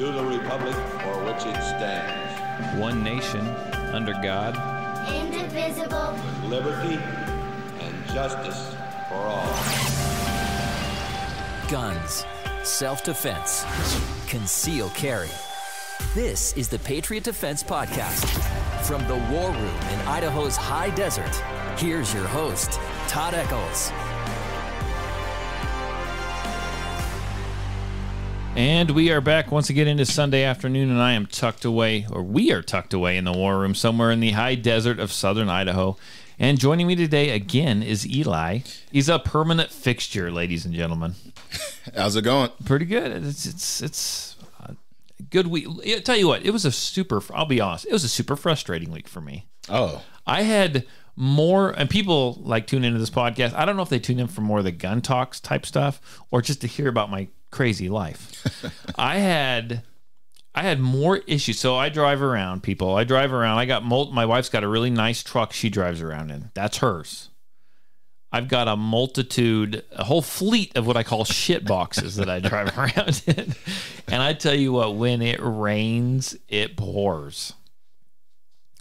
to the republic for which it stands. One nation, under God. Indivisible. With liberty and justice for all. Guns, self-defense, concealed carry. This is the Patriot Defense Podcast. From the War Room in Idaho's high desert, here's your host, Todd Echols. And we are back once again into Sunday afternoon, and I am tucked away, or we are tucked away in the War Room somewhere in the high desert of southern Idaho. And joining me today again is Eli. He's a permanent fixture, ladies and gentlemen. How's it going? Pretty good. It's a good week. I tell you what, I'll be honest, it was a super frustrating week for me. Oh. I had more, and people like tune into this podcast. I don't know if they tune in for more of the gun talks type stuff or just to hear about my crazy life. I had more issues. So I drive around, people. I drive around. My wife's got a really nice truck she drives around in. That's hers. I've got a whole fleet of what I call shit boxes that I drive around in. And I tell you what, when it rains, it pours.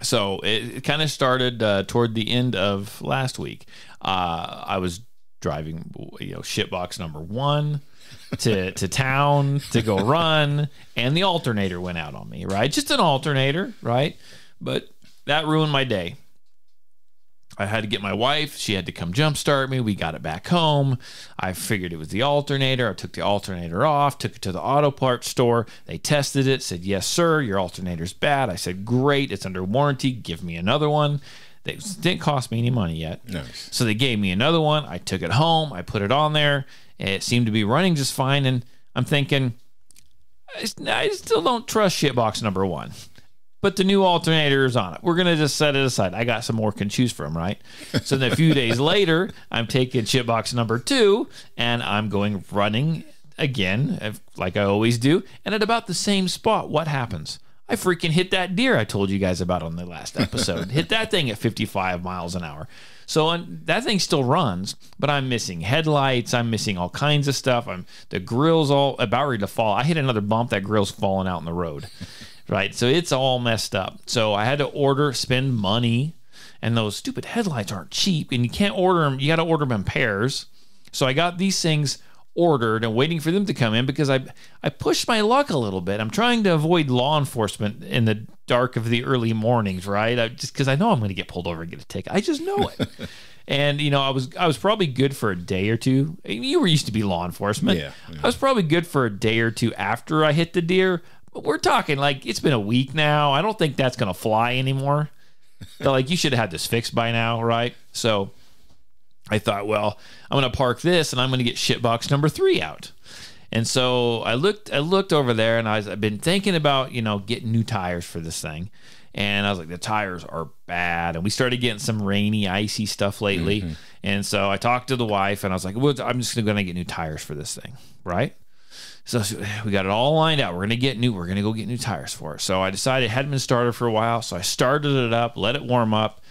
So it kind of started toward the end of last week. I was driving, shit box number 1 to town to go run, and the alternator went out on me, right? Just an alternator, right? But that ruined my day. I had to get my wife. She had to come jumpstart me. We got it back home. I figured it was the alternator. I took the alternator off, took it to the auto parts store. They tested it, said, yes, sir, your alternator's bad. I said, great, it's under warranty. Give me another one. They didn't cost me any money yet. Nice. So they gave me another one. I took it home. I put it on there. It seemed to be running just fine. And I'm thinking, I still don't trust shitbox number 1. But the new alternator is on it. We're going to just set it aside. I got some more can choose from, right? So then a few days later, I'm taking shitbox number 2, and I'm going running again, like I always do. And at about the same spot, what happens? I freaking hit that deer I told you guys about on the last episode. Hit that thing at 55 miles an hour. So that thing still runs, but I'm missing headlights. I'm missing all kinds of stuff. The grill's all about ready to fall. I hit another bump. That grill's falling out in the road. Right, so it's all messed up. So I had to spend money, and those stupid headlights aren't cheap, and you can't order them. You got to order them in pairs. So I got these things ordered and waiting for them to come in because I pushed my luck a little bit. I'm trying to avoid law enforcement in the dark of the early mornings, right? Just because I know I'm going to get pulled over and get a ticket. I just know it. And, I was probably good for a day or two. You were used to be law enforcement. Yeah. I was probably good for a day or two after I hit the deer. But we're talking like it's been a week now. I don't think that's going to fly anymore. They're like, you should have had this fixed by now, right? So I thought, well, I'm going to park this and I'm going to get shitbox number 3 out. And so I looked over there, and I've been thinking about, getting new tires for this thing. And I was like, the tires are bad. And we started getting some rainy, icy stuff lately. Mm-hmm. And so I talked to the wife, and I was like, well, I'm just going to get new tires for this thing, right? So we got it all lined out. We're going to go get new tires for it. So I decided it hadn't been started for a while. So I started it up, let it warm up,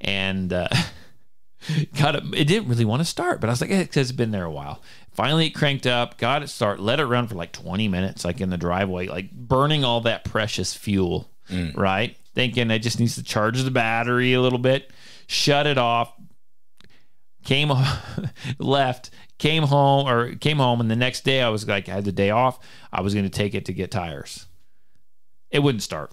and it didn't really want to start. But I was like, because it's been there a while. Finally, it cranked up, got it started, let it run for like 20 minutes, like in the driveway, like burning all that precious fuel, right? Thinking it just needs to charge the battery a little bit, shut it off, left, came home, and the next day I was like, I had the day off. I was going to take it to get tires. It wouldn't start.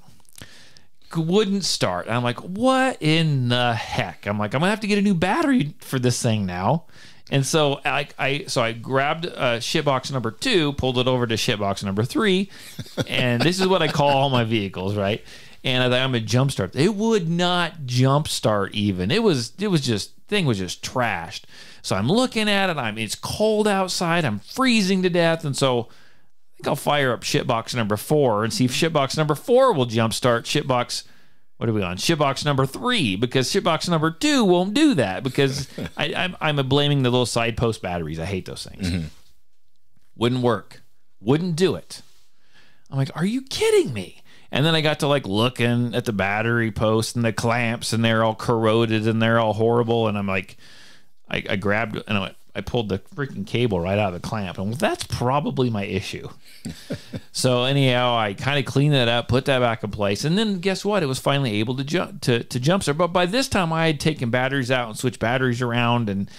And I'm like, what in the heck? I'm like, I'm going to have to get a new battery for this thing now. And so I grabbed shitbox number 2, pulled it over to shitbox number 3, and this is what I call all my vehicles, right? And I thought, I'm going to jumpstart. It would not jumpstart even. Thing was just trashed. So I'm looking at it. It's cold outside. I'm freezing to death. And so I think I'll fire up shitbox number 4 and see if shitbox number 4 will jumpstart shitbox. What are we on? Shitbox number 3, because shitbox number 2 won't do that because I'm blaming the little side post batteries. I hate those things. Mm-hmm. Wouldn't work. Wouldn't do it. I'm like, are you kidding me? And then I got to like looking at the battery post and the clamps, and they're all corroded and they're all horrible. And I'm like, I grabbed and I pulled the freaking cable right out of the clamp. And that's probably my issue. So anyhow, I kind of cleaned that up, put that back in place. And then guess what? It was finally able to jump start. But by this time I had taken batteries out and switched batteries around.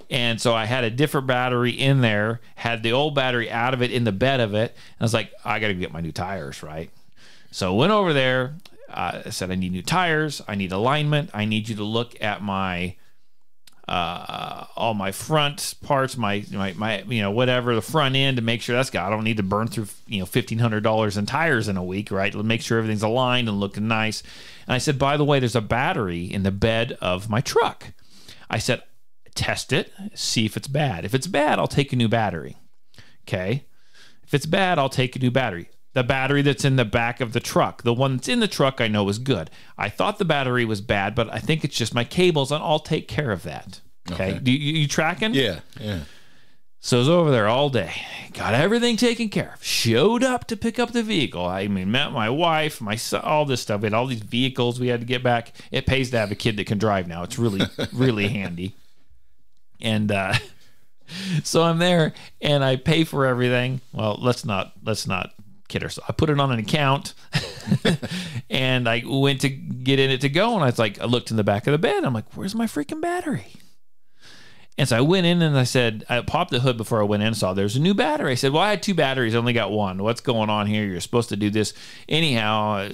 And so I had a different battery in there, had the old battery out of it in the bed of it. And I was like, I got to get my new tires, right? So I went over there. I said, I need new tires. I need alignment. I need you to look at my all my front parts, my whatever, the front end, to make sure that's got. I don't need to burn through $1,500 in tires in a week, right? To make sure everything's aligned and looking nice. And I said, by the way, there's a battery in the bed of my truck. I said, test it, see if it's bad. If it's bad, I'll take a new battery. Okay. If it's bad, I'll take a new battery. The battery that's in the back of the truck, the one that's in the truck, I know is good. I thought the battery was bad, but I think it's just my cables, and I'll take care of that. Okay. You tracking? Yeah. So I was over there all day, got everything taken care of, showed up to pick up the vehicle. I mean, met my wife, my son, all this stuff. We had all these vehicles we had to get back. It pays to have a kid that can drive now. It's really, really handy. And so I'm there, and I pay for everything. Well, let's not kid ourselves. I put it on an account, and I went to get in it to go, and I looked in the back of the bed. I'm like, where's my freaking battery? And so I went in, and I popped the hood before I went in and saw there's a new battery. I said, well, I had 2 batteries. I only got one. What's going on here? You're supposed to do this. Anyhow,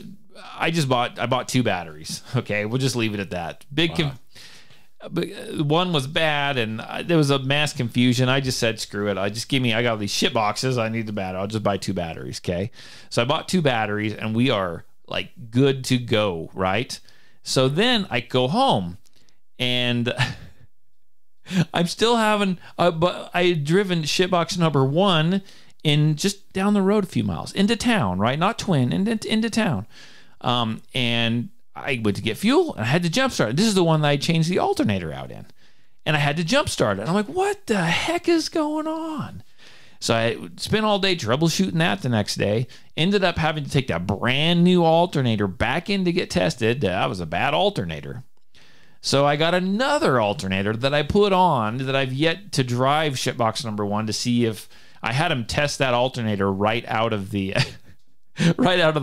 I bought 2 batteries. Okay, we'll just leave it at that. But one was bad, and there was a mass confusion. I just said, screw it. I got all these shit boxes. I need the battery. I'll just buy 2 batteries. Okay. So I bought 2 batteries, and we are like good to go. Right. So then I go home, and I'm still having, but I had driven shitbox number 1 in just down the road a few miles into town, right? Not Twin, into town. And I went to get fuel, and I had to jump start it. This is the one that I changed the alternator out in, and I had to jump start it. And I'm like, what the heck is going on? So I spent all day troubleshooting that the next day. Ended up having to take that brand new alternator back in to get tested. That was a bad alternator. So I got another alternator that I put on that I've yet to drive shitbox number 1 to see if I had him test that alternator right out of the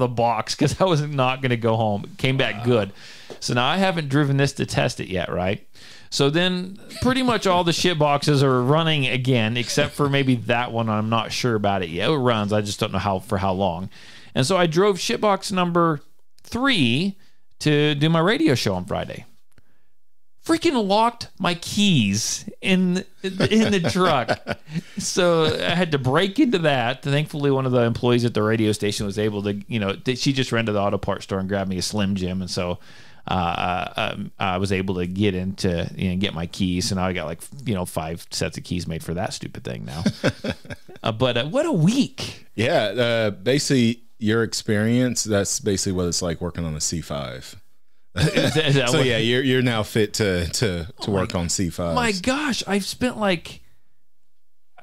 box, because I was not going to go home. It came back good. So now I haven't driven this to test it yet, right? So then pretty much all the shit boxes are running again, except for maybe that one. I'm not sure about it yet. It runs. I just don't know for how long. And so I drove shitbox number 3 to do my radio show on Friday. Freaking locked my keys in the truck. So I had to break into that. Thankfully, one of the employees at the radio station was able to, she just ran to the auto parts store and grabbed me a Slim Jim. And so I was able to get into, get my keys. So now I got 5 sets of keys made for that stupid thing now. But what a week. Yeah. Basically, your experience, that's basically what it's like working on a C5. So yeah, you're now fit to work on C5s. My gosh, I've spent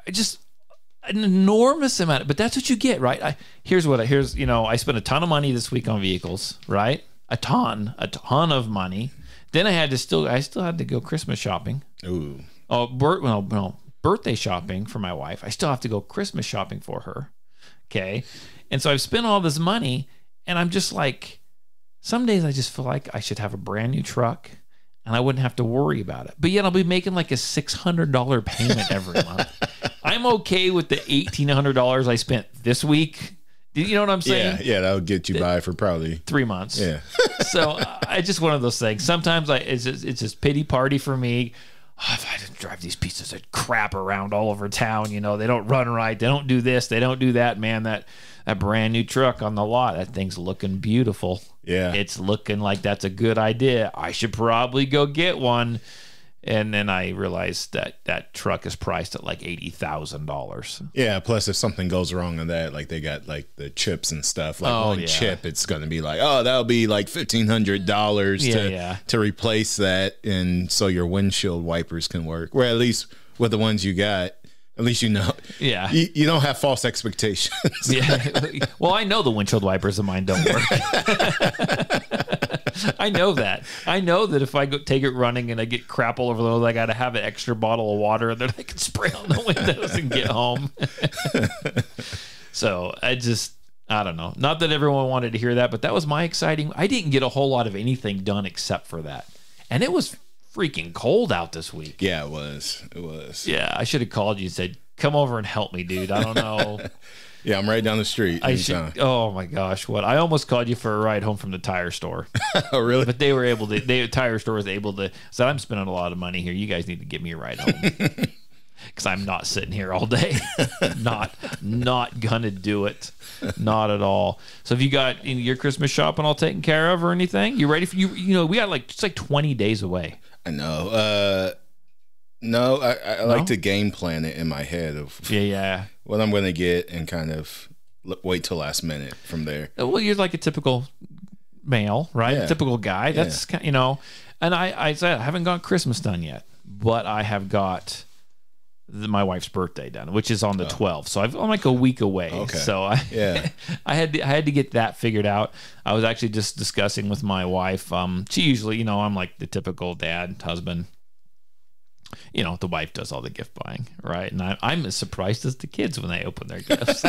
just an enormous amount, but that's what you get, right? I spent a ton of money this week on vehicles, right? A ton of money. Then I still had to go Christmas shopping. Ooh. Oh, birthday shopping for my wife. I still have to go Christmas shopping for her. Okay, and so I've spent all this money, and I'm just like. Some days I just feel like I should have a brand new truck, and I wouldn't have to worry about it. But yet I'll be making like a $600 payment every month. I'm okay with the $1,800 I spent this week. You know what I'm saying? Yeah, that'll get you by for probably 3 months. Yeah. So I just one of those things. Sometimes it's just pity party for me. Oh, if I had to drive these pieces of crap around all over town, they don't run right. They don't do this. They don't do that. Man, that brand new truck on the lot, that thing's looking beautiful. Yeah. It's looking like that's a good idea. I should probably go get one. And then I realized that truck is priced at like $80,000. Yeah. Plus, if something goes wrong on that, like they got like the chips and stuff, like chip, it's going to be like, that'll be like $1,500 to replace that. And so your windshield wipers can work. Well, at least with the ones you got. At least you don't have false expectations. Yeah. Well, I know the windshield wipers of mine don't work. I know that. I know that if I go take it running and I get crap all over the road, I got to have an extra bottle of water that I can spray on the windows and get home. So I don't know. Not that everyone wanted to hear that, but that was my exciting. I didn't get a whole lot of anything done except for that. And it was freaking cold out this week. Yeah, it was. It was. Yeah, I should have called you and said, come over and help me, dude. I don't know. Yeah, I'm right down the street. Oh my gosh, what? I almost called you for a ride home from the tire store. Oh, really? But the tire store was able to, so I'm spending a lot of money here. You guys need to give me a ride home. Because I'm not sitting here all day. not gonna do it. Not at all. So have you got your Christmas shopping all taken care of or anything? You ready for you know, we got it's like 20 days away. I know. No, I like to game plan it in my head of what I'm going to get and kind of wait till last minute from there. Well, you're like a typical male, right? Yeah. Typical guy. That's and I said I haven't got Christmas done yet, but I have got my wife's birthday done, which is on the 12th. So I'm like a week away. Okay. So I had to get that figured out. I was actually just discussing with my wife. She usually, I'm like the typical dad, husband. The wife does all the gift buying, right? And I'm as surprised as the kids when they open their gifts.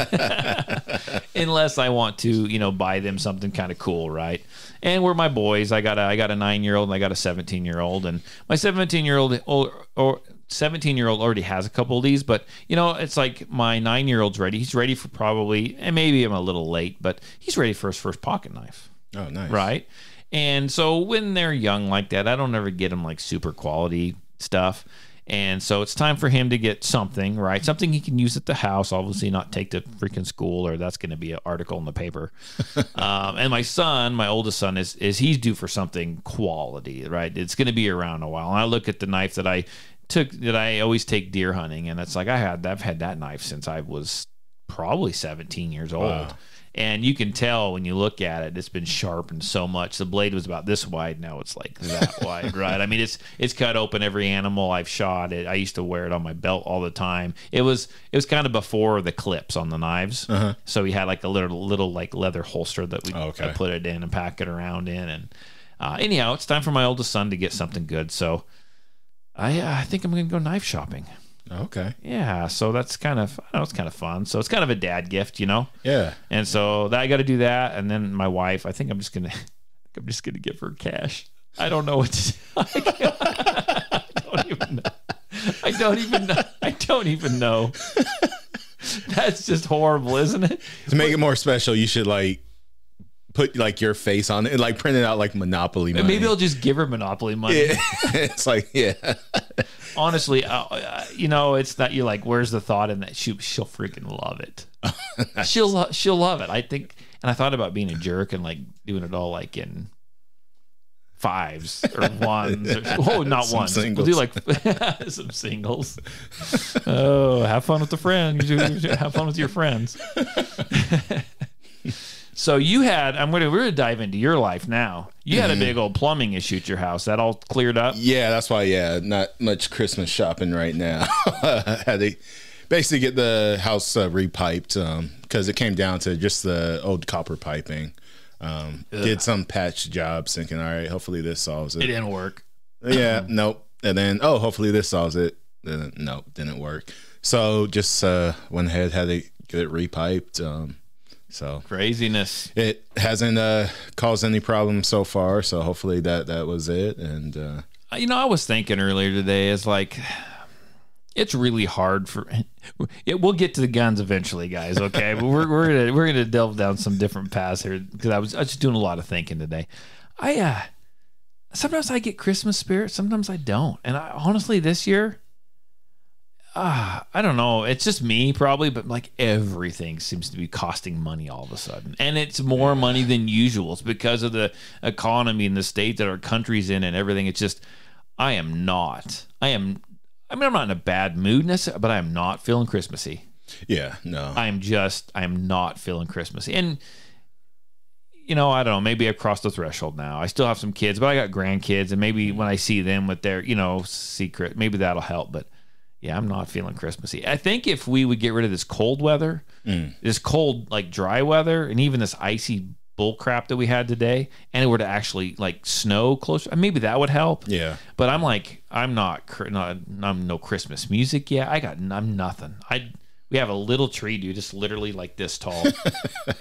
Unless I want to, buy them something kind of cool, right? And we're my boys. I got a 9-year-old and I got a 17-year-old. And my 17-year-old already has a couple of these, but it's like my 9-year-old's ready. He's ready for probably, and maybe I'm a little late, but he's ready for his first pocket knife. Oh, nice. Right? And so when they're young like that, I don't ever get them like super quality stuff. And so it's time for him to get something, right? Something he can use at the house, obviously not take to freaking school, or that's going to be an article in the paper. And my oldest son, is he's due for something quality, right? It's going to be around a while. And I look at the knife that I always take deer hunting, and it's like I've had that knife since I was probably 17 years old. Wow. And you can tell when you look at it, it's been sharpened so much. The blade was about this wide. Now it's like that wide, right? I mean, it's cut open every animal I've shot. I used to wear it on my belt all the time. It was kind of before the clips on the knives. Uh-huh. So we had like a little like leather holster that we put it in and pack it around in. And anyhow, it's time for my oldest son to get something good. So I think I'm going to go knife shopping. Okay. Yeah, so that's it's kind of fun. So it's kind of a dad gift, Yeah. And so I got to do that, and then my wife, I think I'm just gonna give her cash. I don't know what to do. I don't even know. That's just horrible, isn't it? To make it more special, you should put your face on it and print it out like Monopoly money. Maybe I'll just give her Monopoly money. Yeah. It's honestly, it's not, you're like, where's the thought in that? She'll freaking love it. She'll love it. I think, and I thought about being a jerk and doing it all in fives or ones. Not ones. Singles. We'll do some singles. Oh, have fun with the friends. Have fun with your friends. So we're going to dive into your life now. You had a big old plumbing issue at your house. That all cleared up? Yeah, that's why, not much Christmas shopping right now. I had to basically get the house repiped because it came down to just the old copper piping. Did some patch jobs thinking, all right, hopefully this solves it. It didn't work. Yeah, nope. And then, hopefully this solves it. Then, nope, didn't work. So just went ahead, had to get it repiped. So craziness. It hasn't caused any problems so far. So hopefully that was it. And I was thinking earlier today, it's really hard we'll get to the guns eventually, guys. Okay, but we're gonna delve down some different paths here because I was just doing a lot of thinking today. Sometimes I get Christmas spirit, sometimes I don't, and honestly this year. I don't know. It's just me probably, but everything seems to be costing money all of a sudden. And it's more money than usual. It's because of the economy and the state that our country's in and everything. It's just, I'm not in a bad mood necessarily, but I am not feeling Christmassy. Yeah, no. I am not feeling Christmassy. And, I don't know, maybe I've crossed the threshold now. I still have some kids, but I got grandkids. And maybe when I see them with their, secret, maybe that'll help. But yeah, I'm not feeling Christmassy. I think if we would get rid of this cold weather, this cold, dry weather, and even this icy bull crap that we had today, and it were to actually like snow closer, maybe that would help. Yeah. But I'm like, I'm no Christmas music yet. I'm nothing. We have a little tree, dude, just literally like this tall.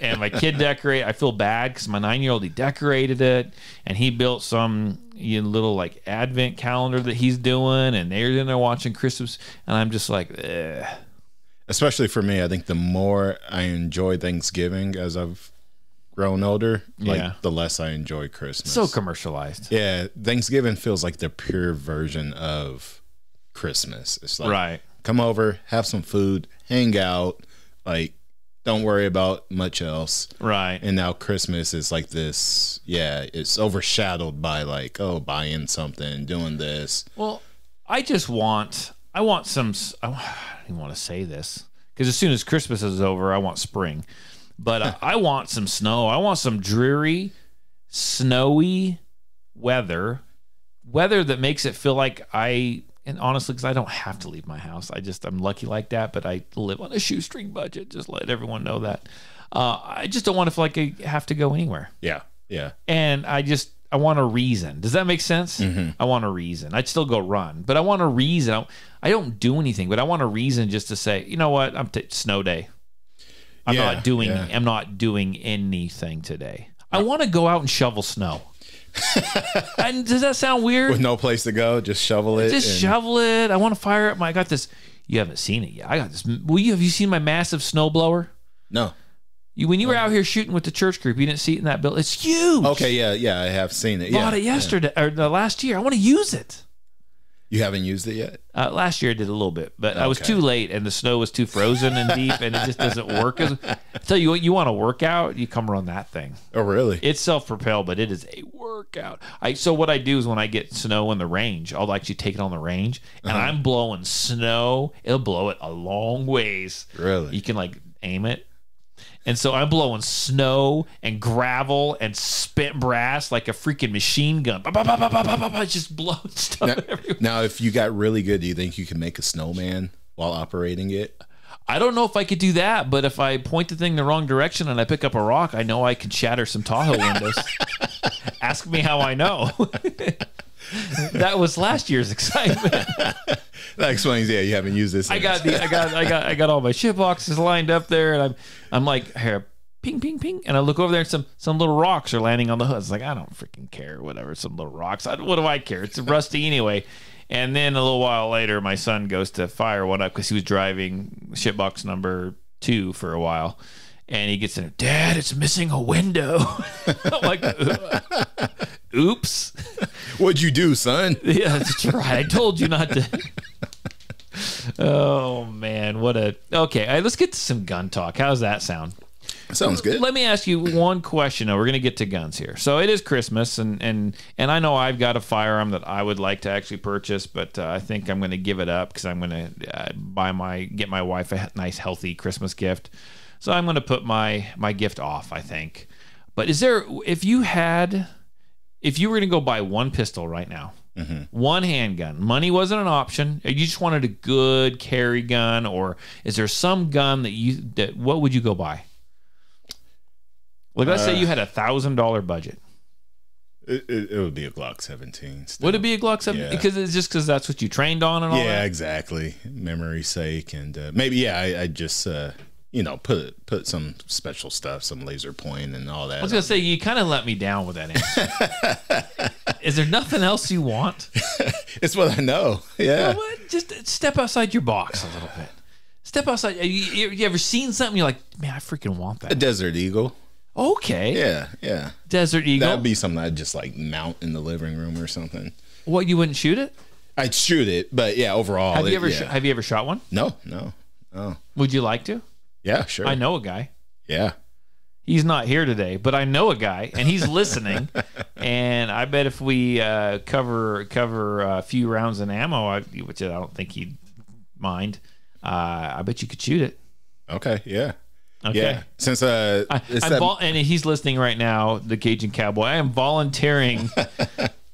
And my kid I feel bad because my 9-year-old, he decorated it, and he built some little like advent calendar that he's doing, and they're in there watching Christmas, and I'm just like, ugh. Especially for me, I think the more I enjoy Thanksgiving as I've grown older, like the less I enjoy Christmas. So commercialized. Yeah, Thanksgiving feels like the pure version of Christmas. It's like, come over, have some food, hang out, like, don't worry about much else. Right. And now Christmas is like this, it's overshadowed by like, oh, buying something, doing this. Well, I want I don't even want to say this, because as soon as Christmas is over, I want spring. But I want some snow. I want some dreary, snowy weather that makes it feel like and honestly, because I don't have to leave my house. I'm lucky like that, but I live on a shoestring budget. Just let everyone know that. I just don't want to feel like I have to go anywhere. Yeah, yeah. And I want a reason. Does that make sense? Mm-hmm. I want a reason. I'd still go run, but I want a reason. I don't do anything, but I want a reason just to say, you know what? Snow day. I'm not doing anything today. I want to go out and shovel snow. And does that sound weird? With no place to go, just shovel it. Shovel it. I want to fire up I got this. You haven't seen it yet. I got this. Have you seen my massive snow blower? No. When you were out here shooting with the church group, you didn't see it in that building. It's huge. Okay, yeah, I have seen it. Bought it yesterday or last year. I want to use it. You haven't used it yet? Last year I did a little bit, but I was too late, and the snow was too frozen and deep, and it just doesn't work. I tell you what, you want to work out, you come run that thing. Oh, really? It's self-propelled, but it is a workout. So what I do is when I get snow in the range, I'll actually take it on the range, and I'm blowing snow. It'll blow it a long ways. Really? You can like aim it. And so I'm blowing snow and gravel and spent brass like a freaking machine gun. Just blowing stuff everywhere. Now, if you got really good, do you think you can make a snowman while operating it? I don't know if I could do that, but if I point the thing the wrong direction and I pick up a rock, I know I can shatter some Tahoe windows. Ask me how I know. That was last year's excitement. That explains. Yeah, you haven't used this. I got all my shit boxes lined up there, and I'm like, here, ping, ping, ping, and I look over there, and some little rocks are landing on the hood. It's like, I don't freaking care, whatever. Some little rocks. What do I care? It's rusty anyway. And then a little while later, my son goes to fire one up because he was driving shitbox number 2 for a while. And he gets in there, Dad, it's missing a window. I'm like, oops. What'd you do, son? Yeah, that's right. I told you not to. Oh, man. Okay, all right, let's get to some gun talk. How's that sound? Sounds good. Let me ask you one question. We're going to get to guns here. So it is Christmas, and I know I've got a firearm that I would like to actually purchase, but I think I'm going to give it up because I'm going to get my wife a nice, healthy Christmas gift. So I'm going to put my gift off, I think. But if you were going to go buy one pistol right now, one handgun, money wasn't an option, you just wanted a good carry gun, or is there some gun what would you go buy? Like, let's say you had $1,000 budget. It would be a Glock 17. Still. Would it be a Glock 17? Yeah. Because that's what you trained on and all that? Yeah, exactly. Memory's sake. And maybe, I just, put some special stuff, some laser point and all that. I was going to say, you kind of let me down with that answer. Is there nothing else you want? It's what I know. Yeah. You know what? Just step outside your box a little bit. Step outside. You ever seen something you're like, man, I freaking want that? A Desert Eagle. Okay. Yeah. Desert Eagle. That'd be something I'd just like mount in the living room or something. What, you wouldn't shoot it? I'd shoot it, but yeah, overall. Have you ever shot one? No. Would you like to? Yeah, sure. I know a guy. Yeah. He's not here today, but I know a guy, and he's listening. And I bet if we cover a few rounds in ammo, which I don't think he'd mind, I bet you could shoot it. Okay, yeah. Okay. Yeah. Since and he's listening right now, the Cajun Cowboy. I am volunteering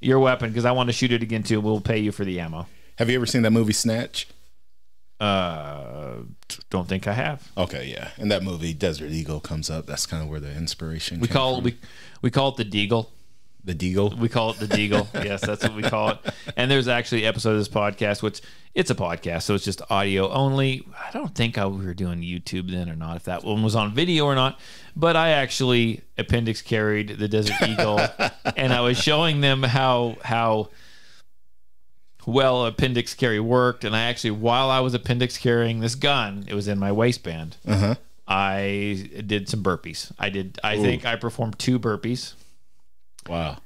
your weapon because I want to shoot it again too. We'll pay you for the ammo. Have you ever seen that movie Snatch? Don't think I have. Okay, yeah. And that movie Desert Eagle comes up. That's kind of where the inspiration we came call from. we call it the Deagle. The Deagle? We call it the Deagle. Yes, that's what we call it. And there's actually an episode of this podcast, which it's a podcast, so it's just audio only. I don't think we were doing YouTube then or not, if that one was on video or not. But I actually appendix carried the Desert Eagle, and I was showing them how well appendix carry worked. And I actually, while I was appendix carrying this gun, it was in my waistband. I did some burpees. I think I performed 2 burpees. Wow.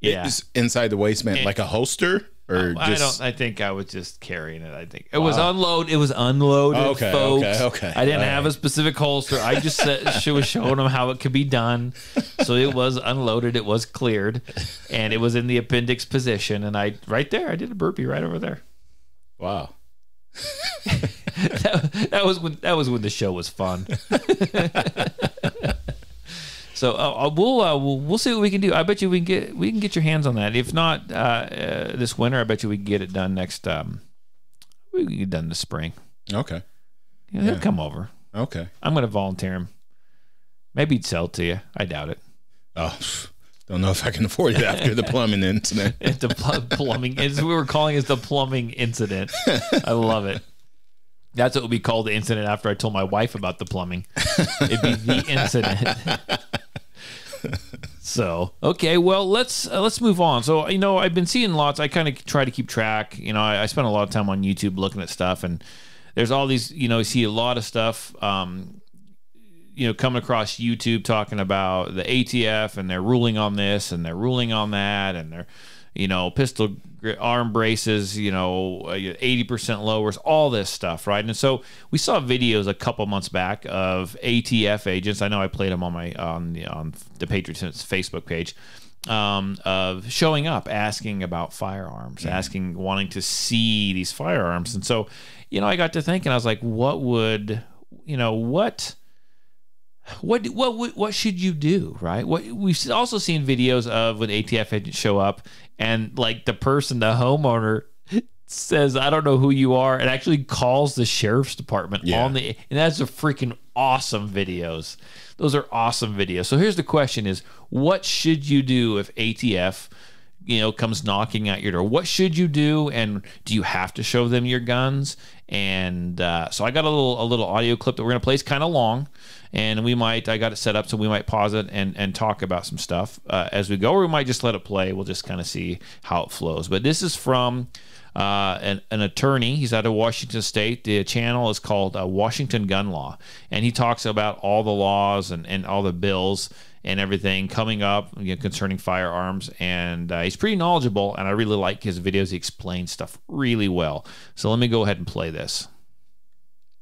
Yeah. It's inside the waistband, like a holster? Or I think I was just carrying it. I think it was unloaded. It was unloaded, folks. Okay. I didn't have a specific holster. I just she was showing them how it could be done. So it was unloaded. It was cleared, and it was in the appendix position. And I did a burpee right over there. Wow. that was when the show was fun. So we'll see what we can do. I bet you we can get your hands on that. If not this winter, I bet you we can get it done next. We can get it done this spring. Okay. Yeah, he'll come over. Okay. I'm going to volunteer him. Maybe he'd sell it to you. I doubt it. Oh, don't know if I can afford it after the plumbing incident. The plumbing. We were calling it the plumbing incident. I love it. That's what would be called the incident after I told my wife about the plumbing. It'd be the incident. So, okay, well, let's move on. So, I've been seeing lots. I kind of try to keep track. I spend a lot of time on YouTube looking at stuff, and there's all these, you see a lot of stuff, coming across YouTube talking about the ATF, and they're ruling on this, and they're ruling on that, and they're, pistol arm braces, 80% lowers, all this stuff, right? And so we saw videos a couple months back of ATF agents. I know I played them on the Patriot Defense Facebook page, of showing up, asking about firearms, wanting to see these firearms. And so, I got to thinking, I was like, what should you do, right? We've also seen videos of when ATF agents show up, and like the homeowner says, "I don't know who you are," and actually calls the sheriff's department and that's a freaking awesome videos. Those are awesome videos. So here's the question: is what should you do if ATF comes knocking at your door? What should you do? And do you have to show them your guns? And so I got a little audio clip that we're going to play. It's kind of long, and I got it set up so we might pause it and talk about some stuff as we go, or we might just let it play. We'll just kind of see how it flows. But this is from an attorney. He's out of Washington State. The channel is called Washington Gun Law, and he talks about all the laws and all the bills and everything coming up concerning firearms, and he's pretty knowledgeable, and I really like his videos. He explains stuff really well. So let me go ahead and play this.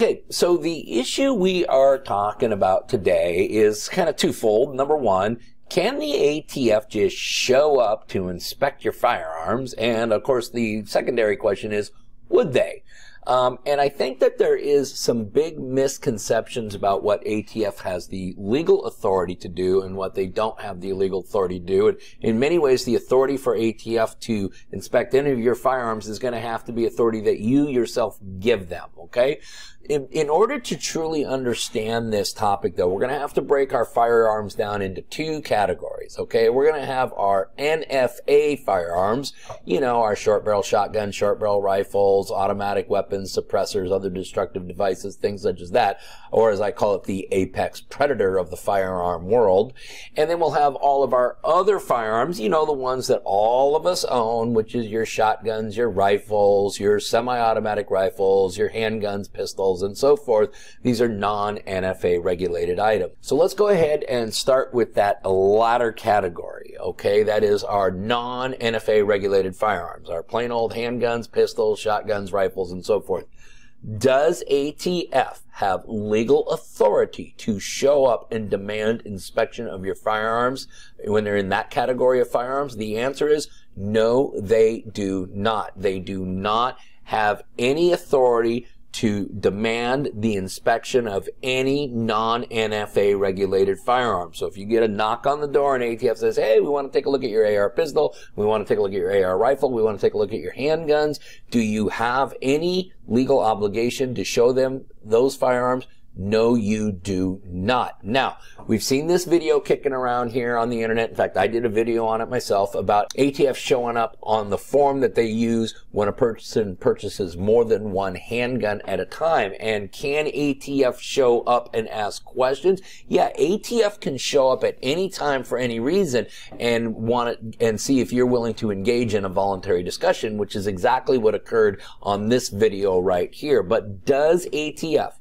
Okay, so the issue we are talking about today is kind of twofold. Number one, can the ATF just show up to inspect your firearms? And of course, the secondary question is, would they? And I think that there is some big misconceptions about what ATF has the legal authority to do and what they don't have the legal authority to do. And in many ways, the authority for ATF to inspect any of your firearms is going to have to be authority that you yourself give them, okay? In order to truly understand this topic, though, we're going to have to break our firearms down into 2 categories, okay? We're going to have our NFA firearms, our short barrel shotgun, short barrel rifles, automatic weapons, suppressors, other destructive devices, things such as that, or as I call it, the apex predator of the firearm world. And then we'll have all of our other firearms, the ones that all of us own, which is your shotguns, your rifles, your semi-automatic rifles, your handguns, pistols, and so forth. These are non-NFA regulated items. So let's go ahead and start with that latter category, okay? That is our non-NFA regulated firearms, our plain old handguns, pistols, shotguns, rifles, and so forth. Does ATF have legal authority to show up and demand inspection of your firearms when they're in that category of firearms? The answer is no, they do not. They do not have any authority to demand the inspection of any non-NFA regulated firearm. So if you get a knock on the door and ATF says, hey, we want to take a look at your AR pistol, we want to take a look at your AR rifle, we want to take a look at your handguns, do you have any legal obligation to show them those firearms? No, you do not. Now, we've seen this video kicking around here on the internet. In fact, I did a video on it myself about ATF showing up on the form that they use when a person purchases more than one handgun at a time. And can ATF show up and ask questions? Yeah, ATF can show up at any time for any reason and and see if you're willing to engage in a voluntary discussion, which is exactly what occurred on this video right here. But does ATF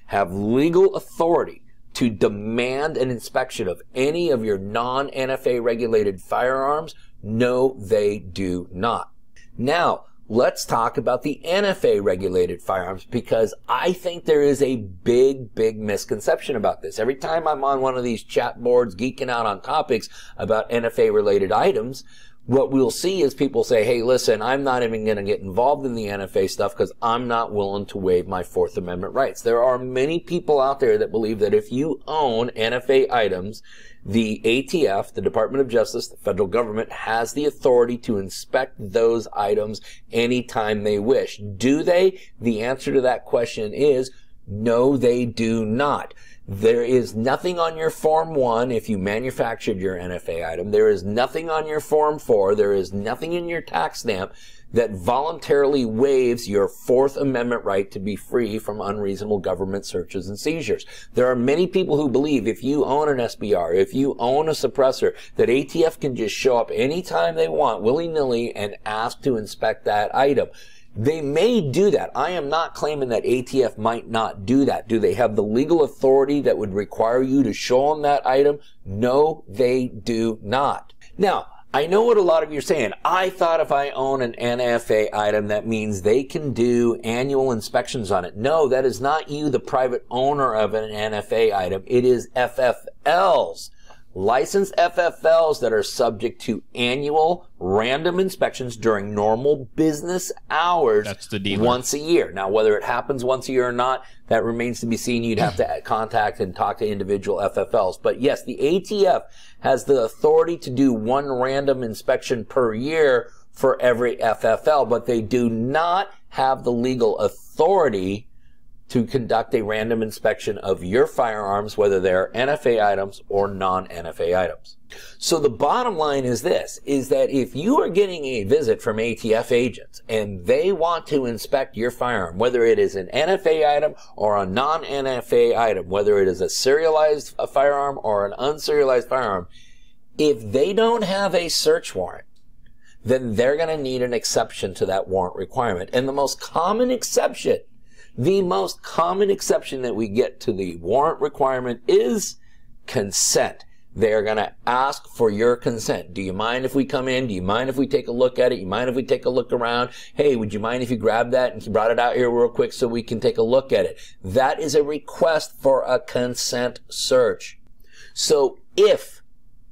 have legal authority to demand an inspection of any of your non-NFA regulated firearms? No, they do not. Now, let's talk about the NFA regulated firearms, because I think there is a big misconception about this. Every time I'm on one of these chat boards geeking out on topics about NFA related items, what we'll see is people say, hey, listen, I'm not even going to get involved in the NFA stuff because I'm not willing to waive my Fourth Amendment rights. There are many people out there that believe that if you own NFA items, the ATF, the Department of Justice, the federal government, has the authority to inspect those items anytime they wish. Do they? The answer to that question is no, they do not. There is nothing on your Form 1 if you manufactured your NFA item. There is nothing on your Form 4. There is nothing in your tax stamp that voluntarily waives your Fourth Amendment right to be free from unreasonable government searches and seizures. There are many people who believe if you own an SBR, if you own a suppressor, that ATF can just show up anytime they want, willy-nilly, and ask to inspect that item. They may do that. I am not claiming that ATF might not do that. Do they have the legal authority that would require you to show them that item? No, they do not. Now, I know what a lot of you are saying. I thought if I own an NFA item, that means they can do annual inspections on it. No, that is not you, the private owner of an NFA item. It is FFLs. Licensed FFLs that are subject to annual random inspections during normal business hours. That's the dealer. Once a year. Now, whether it happens once a year or not, that remains to be seen. You'd have to contact and talk to individual FFLs. But yes, the ATF has the authority to do one random inspection per year for every FFL, but they do not have the legal authority to conduct a random inspection of your firearms, whether they're NFA items or non-NFA items. So the bottom line is this, is that if you are getting a visit from ATF agents and they want to inspect your firearm, whether it is an NFA item or a non-NFA item, whether it is a serialized firearm or an unserialized firearm, if they don't have a search warrant, then they're going to need an exception to that warrant requirement. And the most common exception that we get to the warrant requirement is consent. They're going to ask for your consent. Do you mind if we come in? Do you mind if we take a look at it? You mind if we take a look around? Hey, would you mind if you grab that and brought it out here real quick so we can take a look at it? That is a request for a consent search. So if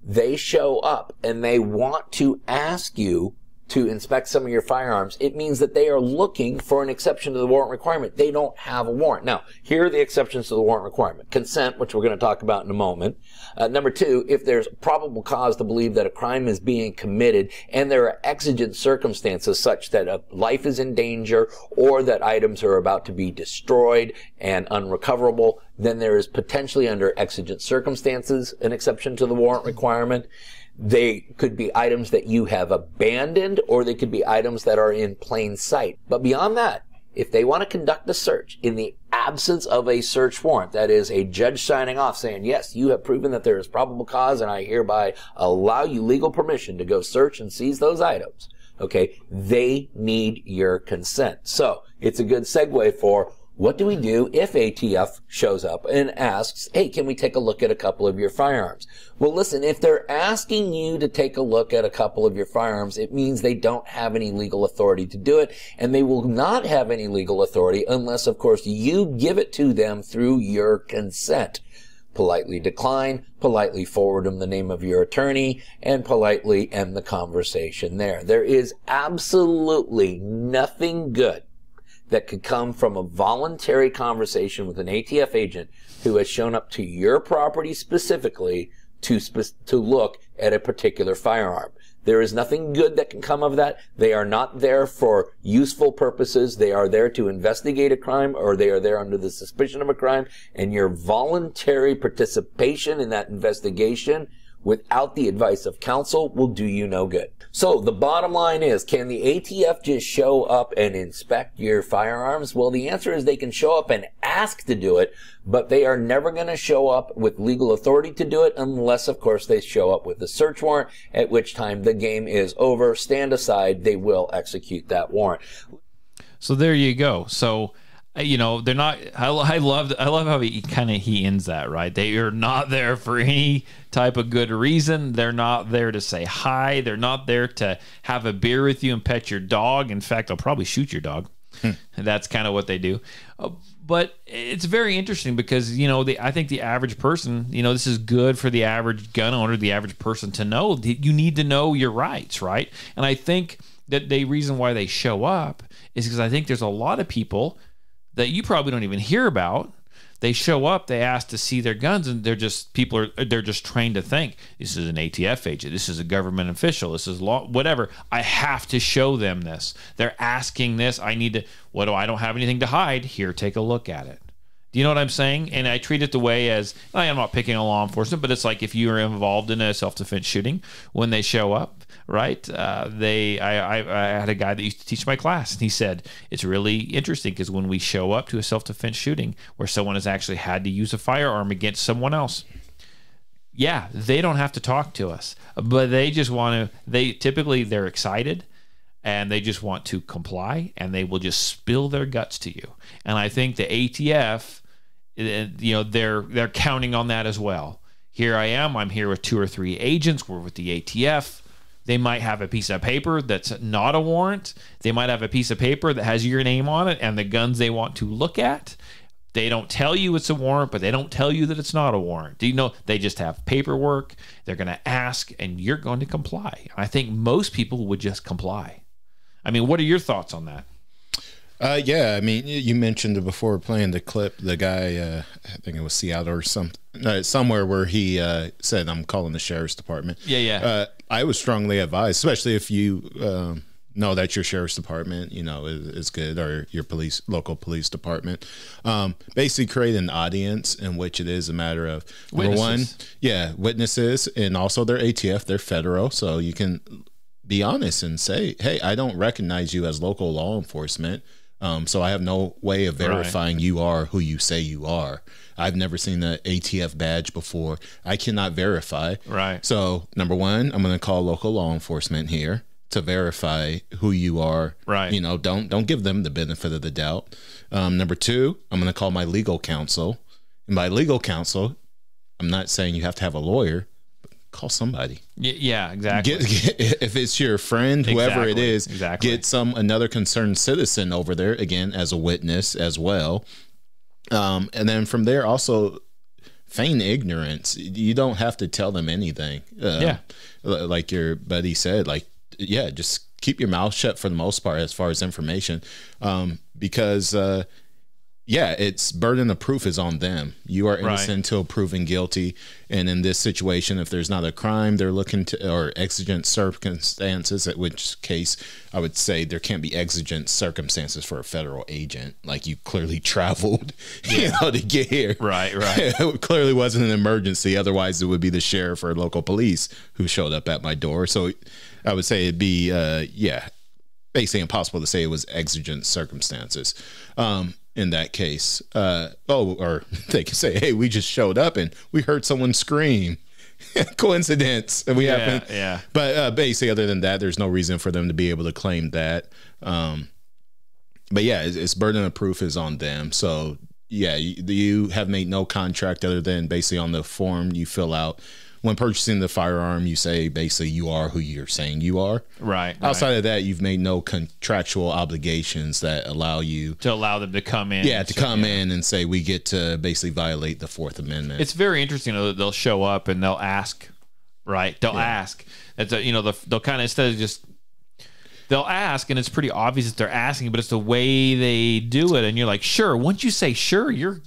they show up and they want to ask you to inspect some of your firearms, it means that they are looking for an exception to the warrant requirement. They don't have a warrant. Now, here are the exceptions to the warrant requirement. Consent, which we're going to talk about in a moment. Number two, if there's probable cause to believe that a crime is being committed and there are exigent circumstances such that a life is in danger or that items are about to be destroyed and unrecoverable, then there is potentially under exigent circumstances an exception to the warrant requirement. They could be items that you have abandoned, or they could be items that are in plain sight. But beyond that, if they want to conduct a search in the absence of a search warrant, that is a judge signing off saying, yes, you have proven that there is probable cause and I hereby allow you legal permission to go search and seize those items, okay, they need your consent. So it's a good segue for what do we do if ATF shows up and asks, hey, can we take a look at a couple of your firearms? Well, listen, if they're asking you to take a look at a couple of your firearms, it means they don't have any legal authority to do it, and they will not have any legal authority unless, of course, you give it to them through your consent. Politely decline, politely forward them the name of your attorney, and politely end the conversation there. There is absolutely nothing good that could come from a voluntary conversation with an ATF agent who has shown up to your property specifically to look at a particular firearm. There is nothing good that can come of that. They are not there for useful purposes. They are there to investigate a crime, or they are there under the suspicion of a crime. And your voluntary participation in that investigation without the advice of counsel will do you no good. So the bottom line is, can the ATF just show up and inspect your firearms? Well, the answer is they can show up and ask to do it, but they are never going to show up with legal authority to do it unless, of course, they show up with a search warrant, at which time the game is over. Stand aside. They will execute that warrant. So there you go. So, you know, they're not, I love how he ends that, right? They are not there for any type of good reason. They're not there to say hi. They're not there to have a beer with you and pet your dog. In fact, they'll probably shoot your dog. That's kind of what they do. But it's very interesting because, you know, I think the average person, you know, this is good for the average gun owner, the average person to know. You need to know your rights, right? And I think that the reason why they show up is because I think there's a lot of people that you probably don't even hear about. They show up, they ask to see their guns, and they're just trained to think, this is an ATF agent, this is a government official, this is law, whatever. I have to show them this. They're asking this. I don't have anything to hide. Here, take a look at it. Do you know what I'm saying? And I treat it the way as, I'm not picking on law enforcement, but it's like if you are involved in a self-defense shooting, when they show up, right? I had a guy that used to teach my class, and he said, it's really interesting because when we show up to a self-defense shooting where someone has actually had to use a firearm against someone else, yeah, they don't have to talk to us, but they just want to, they're excited, and they just want to comply, and they will just spill their guts to you. And I think the ATF, you know, they're counting on that as well. Here I am. I'm here with 2 or 3 agents. We're with the ATF. They might have a piece of paper that's not a warrant. They might have a piece of paper that has your name on it and the guns they want to look at. They don't tell you it's a warrant, but they don't tell you that it's not a warrant. Do you know? They just have paperwork. They're going to ask, and you're going to comply. I think most people would just comply. I mean, what are your thoughts on that? Yeah, I mean, you mentioned it before playing the clip, the guy, I think it was Seattle or somewhere where he said, I'm calling the sheriff's department. Yeah. I would strongly advise, especially if you know that your sheriff's department, you know, is good, or your local police department. Basically create an audience in which it is a matter of, number one, witnesses, and also they're ATF, they're federal, so you can be honest and say, hey, I don't recognize you as local law enforcement. So I have no way of verifying you are who you say you are. I've never seen the ATF badge before. I cannot verify. Right. So number one, I'm going to call local law enforcement here to verify who you are. Right. You know, don't give them the benefit of the doubt. Number two, I'm going to call my legal counsel. And by legal counsel, I'm not saying you have to have a lawyer. Call somebody. Yeah, exactly. If it's your friend, whoever it is, exactly. Get another concerned citizen over there, again, as a witness as well. And then from there, also feign ignorance. You don't have to tell them anything. Like your buddy said, just keep your mouth shut for the most part as far as information. Because it's burden of proof is on them. You are innocent until proven guilty. And in this situation, if there's not a crime they're looking to, or exigent circumstances, at which case I would say there can't be exigent circumstances for a federal agent. Like, you clearly traveled, to get here. Right. It clearly wasn't an emergency. Otherwise, it would be the sheriff or local police who showed up at my door. So I would say it'd be, basically impossible to say it was exigent circumstances. In that case, or they can say, hey, we just showed up and we heard someone scream. Coincidence. And we happened. Yeah. But basically, other than that, there's no reason for them to be able to claim that. But yeah, it's burden of proof is on them. So yeah, you have made no contract other than basically on the form you fill out. When purchasing the firearm, you say basically you are who you're saying you are. Right. Outside of that, you've made no contractual obligations that allow you to allow them to come in. Yeah, to come in and say we get to basically violate the Fourth Amendment. It's very interesting. They'll show up and they'll ask, right? They'll ask. They'll kind of, instead of just, they'll ask, and it's pretty obvious that they're asking, but it's the way they do it, and you're like, sure. Once you say sure, you're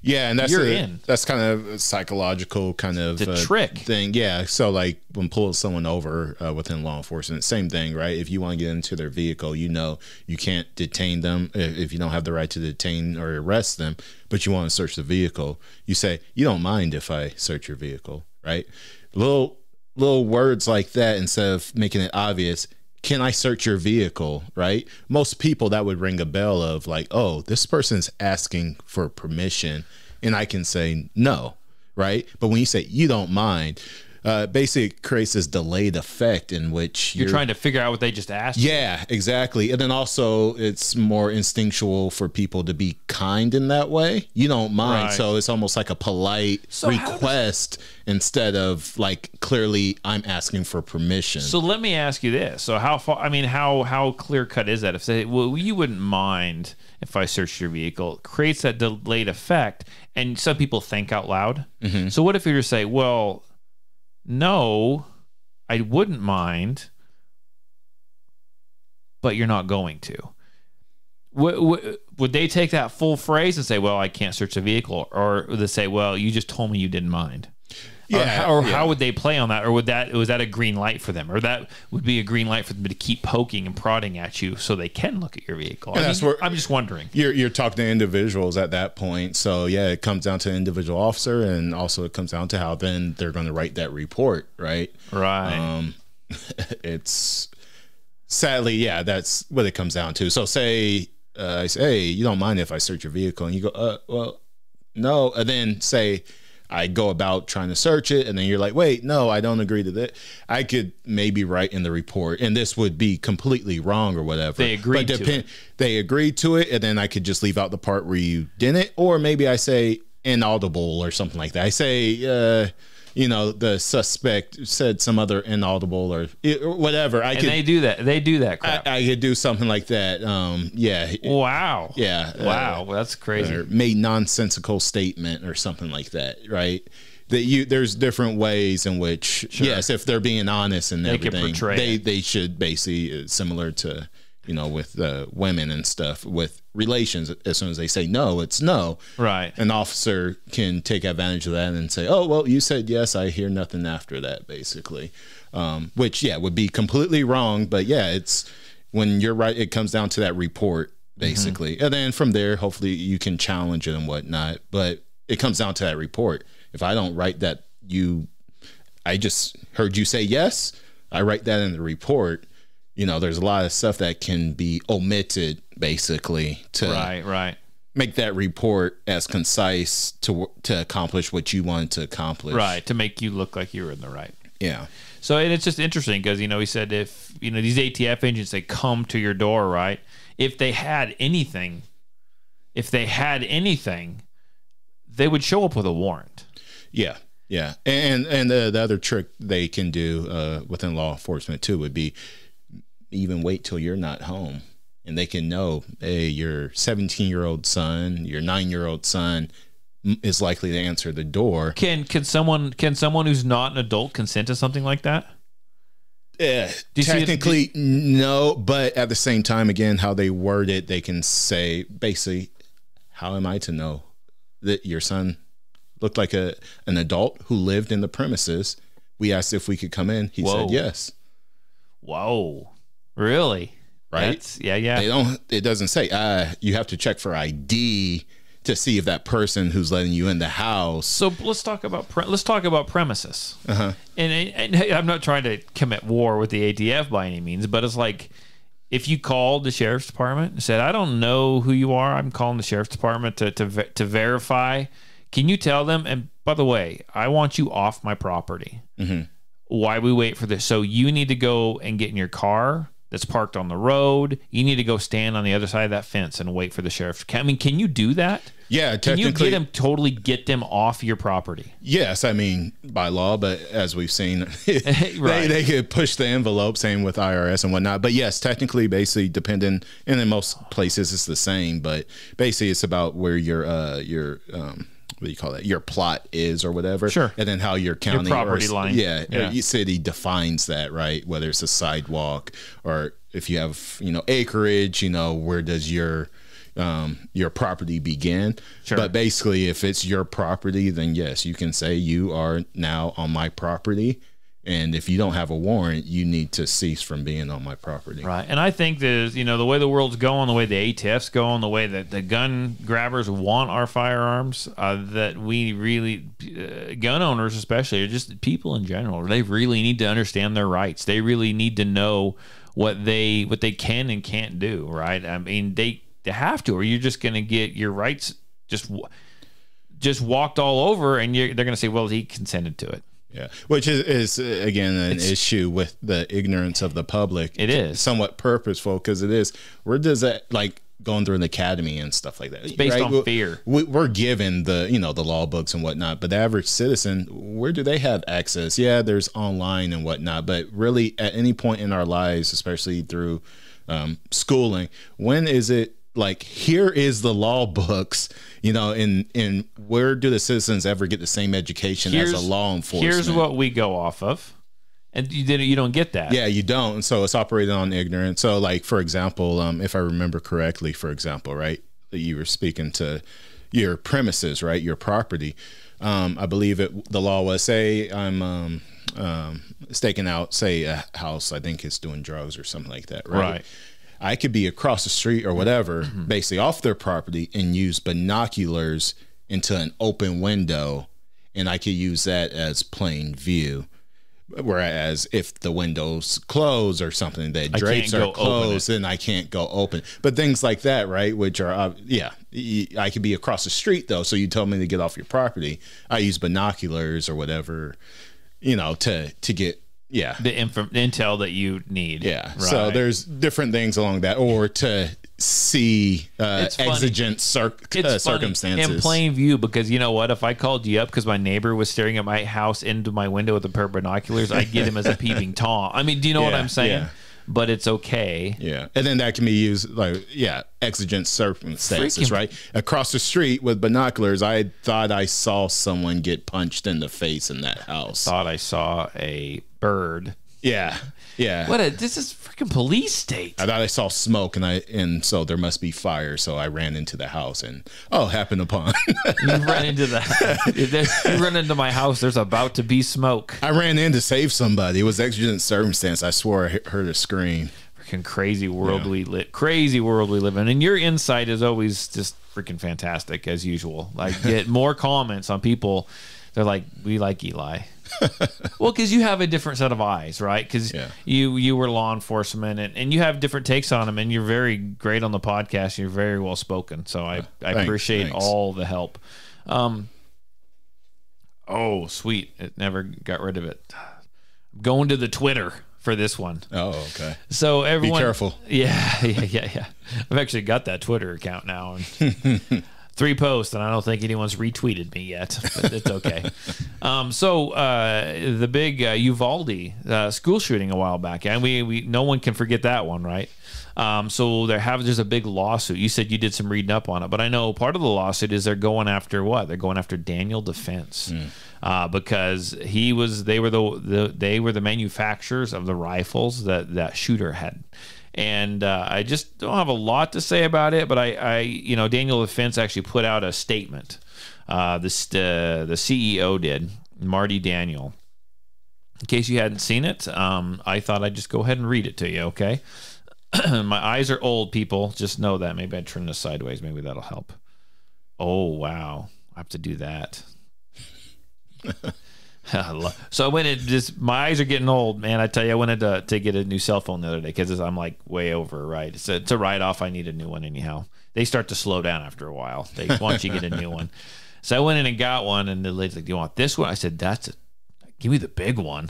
and that's kind of a psychological kind of trick thing. Yeah. So like when pulling someone over within law enforcement, same thing, right? If you want to get into their vehicle, you can't detain them if you don't have the right to detain or arrest them, but you want to search the vehicle. You say, you don't mind if I search your vehicle, right? Little words like that, instead of making it obvious. Can I search your vehicle, right? Most people, that would ring a bell of like, oh, this person's asking for permission, and I can say no, right? But when you say you don't mind, basically it creates this delayed effect in which you're trying to figure out what they just asked. Yeah, exactly. And then also it's more instinctual for people to be kind in that way. You don't mind. Right. So it's almost like a polite request instead of like clearly I'm asking for permission. So let me ask you this. So how clear cut is that? If they, well, you wouldn't mind if I searched your vehicle, it creates that delayed effect. And some people think out loud. Mm-hmm. So what if you were to say, well, no, I wouldn't mind, but you're not going to. Would they take that full phrase and say, well, I can't search the vehicle? Or would they say, well, you just told me you didn't mind? Yeah. Or how would they play on that? Or was that a green light for them? Or that would be a green light for them to keep poking and prodding at you so they can look at your vehicle? I'm just wondering. You're talking to individuals at that point. So, yeah, it comes down to an individual officer, and also it comes down to how then they're going to write that report, right? Right. It's sadly, yeah, that's what it comes down to. So say, I say, hey, you don't mind if I search your vehicle? And you go, well, no. And then say, I go about trying to search it, and then you're like, wait, no, I don't agree to that. I could maybe write in the report, and this would be completely wrong or whatever. They agreed to it. They agreed to it, and then I could just leave out the part where you didn't, or maybe I say inaudible or something like that. I say, the suspect said some other inaudible or whatever. They do that. They do that crap. I could do something like that. Yeah. Wow. Yeah. Wow. That's crazy. Or made nonsensical statement or something like that. Right. There's different ways in which, sure, yes, if they're being honest and everything, they should basically, similar to, with women and stuff, with relations, as soon as they say no, it's no. Right. An officer can take advantage of that and say, oh, well, you said yes, I hear nothing after that, basically. Which, yeah, would be completely wrong. But, yeah, it's when you're right, it comes down to that report, basically. Mm-hmm. And then from there, hopefully you can challenge it and whatnot. But it comes down to that report. If I don't write that I just heard you say yes, I write that in the report. There's a lot of stuff that can be omitted, basically, to make that report as concise to accomplish what you wanted to accomplish. Right, to make you look like you were in the right. Yeah. So, and it's just interesting because, he said if, these ATF agents, they come to your door, right? If they had anything, they would show up with a warrant. Yeah. Yeah. And the other trick they can do within law enforcement, too, would be even wait till you're not home, and they can know, hey, your 17-year-old son, your 9-year-old son is likely to answer the door. Can someone who's not an adult consent to something like that? Technically, no, but at the same time, again, how they word it, they can say basically, how am I to know that your son looked like an adult who lived in the premises? We asked if we could come in. He said yes. Whoa. Really? Right? Yeah. It doesn't say you have to check for ID to see if that person who's letting you in the house. So let's talk about premises. Uh-huh. And I'm not trying to commit war with the ATF by any means, but it's like if you called the sheriff's department and said, I don't know who you are, I'm calling the sheriff's department to verify. Can you tell them? And by the way, I want you off my property. Mm-hmm. Why we wait for this? So you need to go and get in your car that's parked on the road. You need to go stand on the other side of that fence and wait for the sheriff. Can you do that? Yeah, can you get them off your property? Yes, by law, but as we've seen, they could push the envelope, same with IRS and whatnot. But yes, technically, basically, depending, and in most places it's the same, but basically it's about where your what do you call that? Your plot is or whatever. Sure. And then how your county property line. Yeah. Yeah. Your city defines that, right? Whether it's a sidewalk or if you have, acreage, where does your property begin? Sure. But basically, if it's your property, then yes, you can say you are now on my property. And if you don't have a warrant, you need to cease from being on my property. Right. And I think that, the way the world's going, the way the ATF's going, the way that the gun grabbers want our firearms, that we really, gun owners especially, or just people in general, they really need to understand their rights. They really need to know what they can and can't do, right? I mean, they have to, or you're just going to get your rights just walked all over, and they're going to say, well, he consented to it. Yeah, which is again an issue with the ignorance of the public. It is somewhat purposeful because it is. Where does that, like, going through an academy and stuff like that? It's based on fear. We're given the the law books and whatnot, but the average citizen, where do they have access? Yeah, there's online and whatnot, but really at any point in our lives, especially through schooling, when is it like, here is the law books, in where do the citizens ever get the same education as a law enforcement? Here's what we go off of. And you don't get that. Yeah, you don't. And so it's operated on ignorance. So, like, for example, if I remember correctly, right, you were speaking to your premises, right, your property. I believe the law was, say I'm staking out, say, a house, I think it's doing drugs or something like that, right? I could be across the street or whatever, basically off their property, and use binoculars into an open window, and I could use that as plain view. Whereas if the window's closed or something, the drapes are closed, then I can't go open. But things like that, right, which are, I could be across the street, though, so you tell me to get off your property. I use binoculars or whatever, to get... Yeah, the intel that you need. Yeah, right. So there's different things along that, or to see exigent circumstances in plain view. Because you know what, if I called you up because my neighbor was staring at my house into my window with a pair of binoculars, I'd get him as a peeping Tom. I mean, do you know what I'm saying? Yeah. But it's okay. Yeah, and then that can be used exigent circumstances, right? Across the street with binoculars, I thought I saw someone get punched in the face in that house. Thought I saw a bird. Yeah. This is freaking police state. I thought I saw smoke, and so there must be fire. So I ran into the house, and happened upon. You ran into my house. There's about to be smoke. I ran in to save somebody. It was exigent circumstance. I swore I heard a scream. Freaking crazy world we live in, and your insight is always just freaking fantastic as usual. Like, get more comments on people. They're like, we like Eli. Well, because you have a different set of eyes, right? Because you were law enforcement, and you have different takes on them, and you're very great on the podcast. You're very well spoken, so I appreciate all the help. Oh, sweet! It never got rid of it. I'm going to the Twitter for this one. Oh, okay. So everyone, be careful. Yeah. I've actually got that Twitter account now. And 3 posts, and I don't think anyone's retweeted me yet, but it's okay. So the big Uvalde school shooting a while back, and we no one can forget that one, right? So there's a big lawsuit. You said you did some reading up on it, but I know part of the lawsuit is they're going after what? They're going after Daniel Defense because they were the manufacturers of the rifles that shooter had. And I just don't have a lot to say about it, but Daniel Defense actually put out a statement. The CEO did, Marty Daniel. In case you hadn't seen it, I thought I'd just go ahead and read it to you, okay? My eyes are old, people. Just know that. Maybe I'd turn this sideways. Maybe that'll help. Oh, wow. I have to do that. So I went in, my eyes are getting old, man. I tell you, I wanted to get a new cell phone the other day because I'm like way over, right? It's a write-off. I need a new one anyhow. They start to slow down after a while. Once you get a new one. So I went in and got one, and the lady's like, do you want this one? I said, give me the big one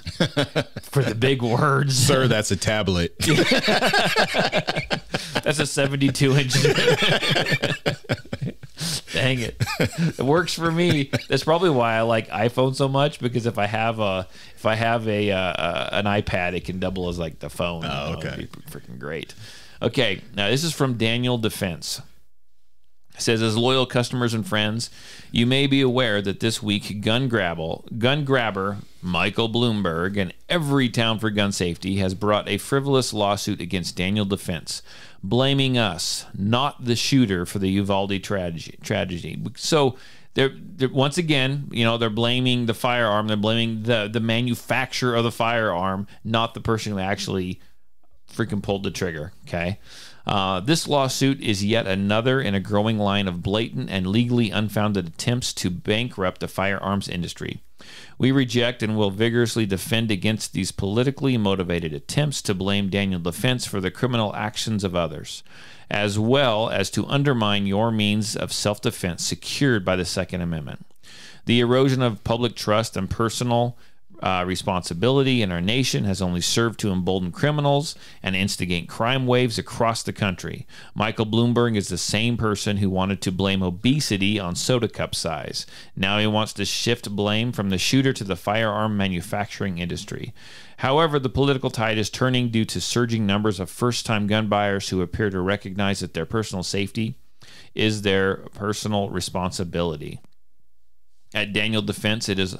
for the big words. Sir, that's a tablet. That's a 72-inch. Dang it. It works for me. That's probably why I like iPhone so much, because if I have an iPad, it can double as like the phone. Oh, okay. It'd be freaking great. Okay, now this is from Daniel Defense. It says, as loyal customers and friends, you may be aware that this week gun grabber Michael Bloomberg and every town for gun safety has brought a frivolous lawsuit against Daniel Defense, blaming us, not the shooter, for the Uvalde tragedy. So they're once again, they're blaming the firearm. They're blaming the manufacturer of the firearm, not the person who actually freaking pulled the trigger. Okay. This lawsuit is yet another in a growing line of blatant and legally unfounded attempts to bankrupt the firearms industry. We reject and will vigorously defend against these politically motivated attempts to blame Daniel Defense for the criminal actions of others, as well as to undermine your means of self-defense secured by the Second Amendment. The erosion of public trust and personal responsibility in our nation has only served to embolden criminals and instigate crime waves across the country. Michael Bloomberg is the same person who wanted to blame obesity on soda cup size. Now he wants to shift blame from the shooter to the firearm manufacturing industry. However, the political tide is turning due to surging numbers of first-time gun buyers who appear to recognize that their personal safety is their personal responsibility. At Daniel Defense, it is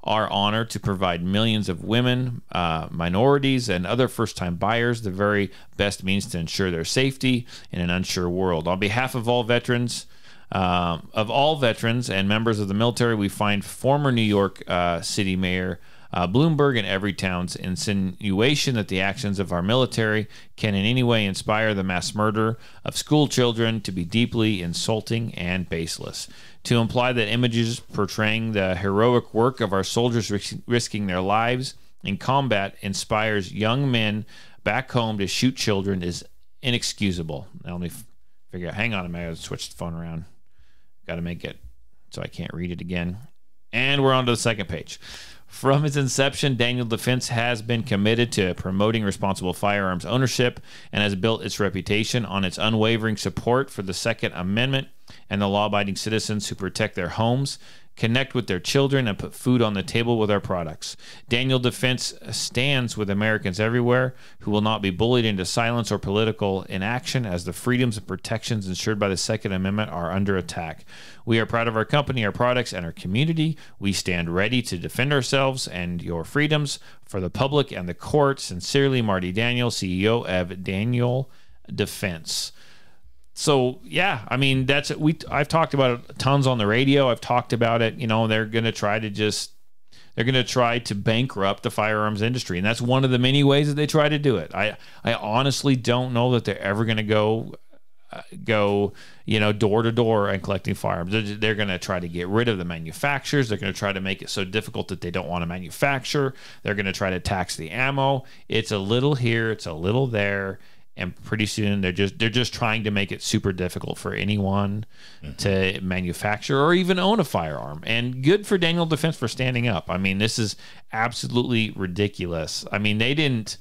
our honor to provide millions of women, minorities, and other first-time buyers the very best means to ensure their safety in an unsure world. On behalf of all veterans and members of the military, we find former New York City Mayor Bloomberg and every town's insinuation that the actions of our military can in any way inspire the mass murder of school children to be deeply insulting and baseless. To imply that images portraying the heroic work of our soldiers risking their lives in combat inspires young men back home to shoot children is inexcusable. Now let me figure out. Hang on a minute. I gotta switch the phone around. Got to make it so I can't read it again. And we're on to the second page. From its inception, Daniel Defense has been committed to promoting responsible firearms ownership and has built its reputation on its unwavering support for the Second Amendment and the law-abiding citizens who protect their homes, connect with their children, and put food on the table with our products. Daniel Defense stands with Americans everywhere who will not be bullied into silence or political inaction as the freedoms and protections ensured by the Second Amendment are under attack. We are proud of our company, our products, and our community. We stand ready to defend ourselves and your freedoms for the public and the court. Sincerely, Marty Daniel, CEO of Daniel Defense. So yeah, I mean I've talked about it tons on the radio. I've talked about it. They're going to try to bankrupt the firearms industry, and that's one of the many ways that they try to do it. I honestly don't know that they're ever going to go door to door and collecting firearms. They're going to try to get rid of the manufacturers. They're going to try to make it so difficult that they don't want to manufacture. They're going to try to tax the ammo. It's a little here, it's a little there. And pretty soon they're just trying to make it super difficult for anyone to manufacture or even own a firearm. And good for Daniel Defense for standing up. I mean, this is absolutely ridiculous. I mean, they didn't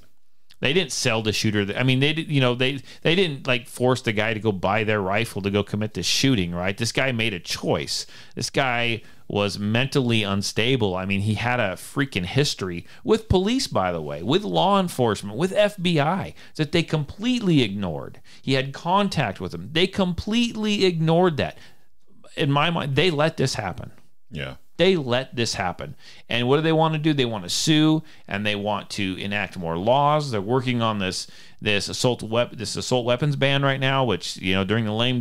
sell the shooter. I mean, they didn't like force the guy to go buy their rifle to go commit this shooting, right? This guy made a choice. This guy was mentally unstable. I mean, he had a freaking history with police, by the way, with law enforcement, with FBI, that they completely ignored. He had contact with them. They completely ignored that. In my mind, they let this happen. Yeah. They let this happen. And what do they want to do? They want to sue, and they want to enact more laws. They're working on this assault weapons ban right now, which, during the lame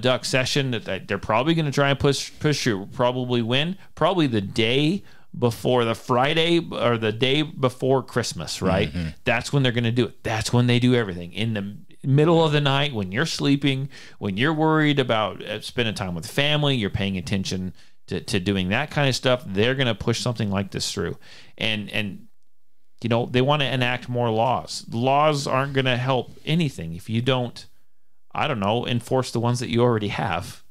duck session, that they're probably going to try and push through, probably win, probably the day before the Friday or the day before Christmas, right? Mm-hmm. That's when they're going to do it. That's when they do everything. In the middle of the night, when you're sleeping, when you're worried about spending time with family, you're paying attention to doing that kind of stuff, they're going to push something like this through. And they want to enact more laws. Laws aren't going to help anything if you don't, enforce the ones that you already have.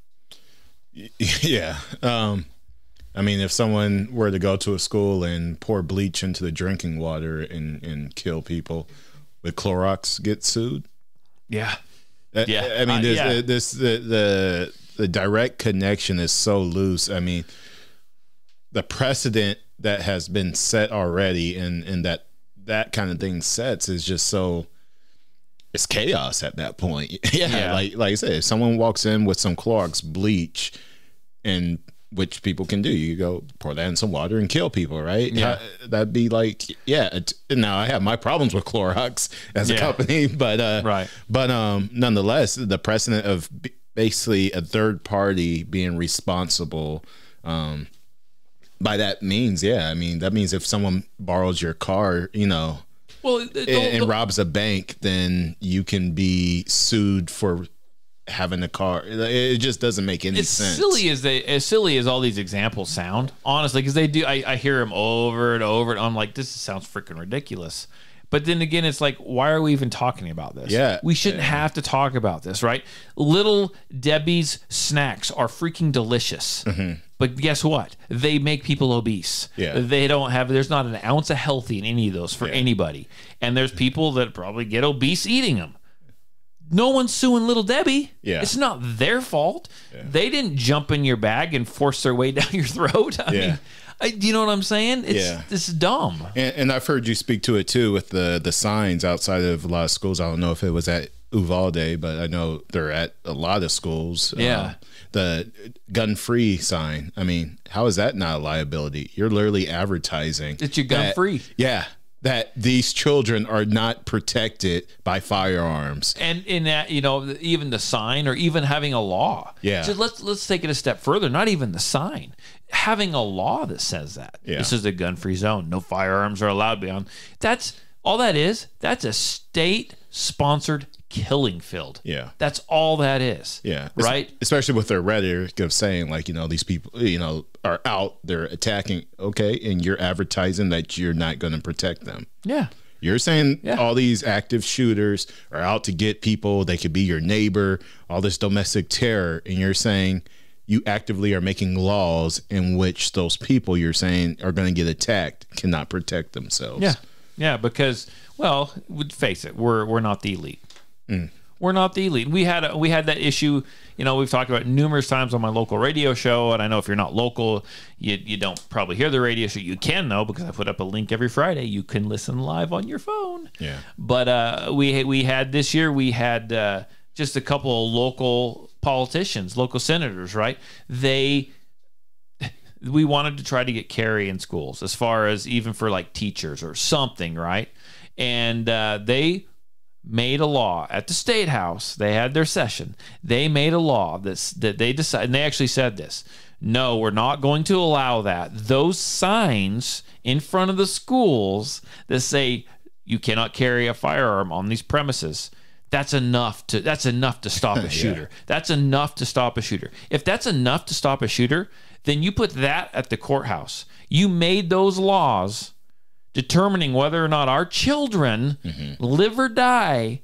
Yeah. I mean, if someone were to go to a school and pour bleach into the drinking water and kill people, would Clorox get sued? Yeah. Yeah. I mean, the direct connection is so loose. I mean, the precedent that has been set already and that kind of thing sets is just so it's chaos at that point. Yeah. Like I said, if someone walks in with some Clorox bleach, and which people can do, you go pour that in some water and kill people, right? Yeah. That'd be like, now I have my problems with Clorox as a company, but nonetheless, the precedent of basically a third party being responsible, by that means, I mean, that means if someone borrows your car, and robs a bank, then you can be sued for having a car. It just doesn't make any sense. As silly as all these examples sound, honestly, because they do. I hear them over and over, and I'm like, this sounds freaking ridiculous. But then again, it's like, why are we even talking about this? Yeah, we shouldn't have to talk about this, right? Little Debbie's snacks are freaking delicious. Mm-hmm. But guess what? They make people obese. Yeah. There's not an ounce of healthy in any of those for anybody. And there's people that probably get obese eating them. No one's suing Little Debbie. Yeah. It's not their fault. Yeah. They didn't jump in your bag and force their way down your throat. I mean, do you know what I'm saying? This is dumb. And I've heard you speak to it too with the signs outside of a lot of schools. I don't know if it was at Uvalde, but I know they're at a lot of schools. Yeah. The gun-free sign. I mean, how is that not a liability? You're literally advertising that you're gun-free. Yeah. That these children are not protected by firearms, and in that, even the sign, or even having a law. Yeah. So let's take it a step further. Not even the sign, having a law that says that this is a gun-free zone. No firearms are allowed beyond. That's all that is. That's a state-sponsored killing field. Yeah. That's all that is. Yeah. Right? Especially with their rhetoric of saying, like, these people, are out, they're attacking, okay, and you're advertising that you're not going to protect them. Yeah. You're saying all these active shooters are out to get people, they could be your neighbor, all this domestic terror, and you're saying you actively are making laws in which those people you're saying are going to get attacked cannot protect themselves. Yeah. Yeah, because, well, face it, we're not the elite. We're not the elite. We had that issue, we've talked about numerous times on my local radio show, and I know if you're not local, you don't probably hear the radio show. You can, though, because I put up a link every Friday. You can listen live on your phone. Yeah. But we had this year, just a couple of local politicians, local senators, right? We wanted to try to get carry in schools, as far as even for like teachers or something, right? And they made a law at the State House. They had their session. They made a law that they decided, and they actually said this: no, we're not going to allow that. Those signs in front of the schools that say you cannot carry a firearm on these premises, that's enough to stop a shooter. That's enough to stop a shooter. If that's enough to stop a shooter, then you put that at the courthouse. You made those laws determining whether or not our children live or die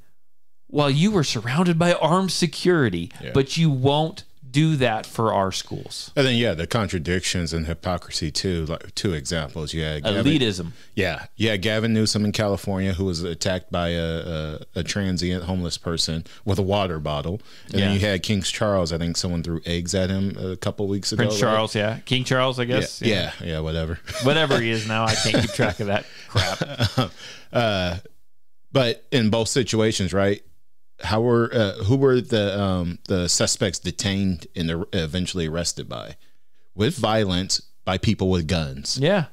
while you were surrounded by armed security, but you won't do that for our schools. And then, the contradictions and hypocrisy, too. Like, two examples. You had elitism. Gavin Newsom in California, who was attacked by a transient homeless person with a water bottle. And then you had King Charles. I think someone threw eggs at him a couple weeks ago. Prince Charles, King Charles, I guess. Yeah, whatever. Whatever he is now. I can't keep track of that crap. But in both situations, right? Who were the suspects detained and eventually arrested by? With violence, by people with guns. Yeah.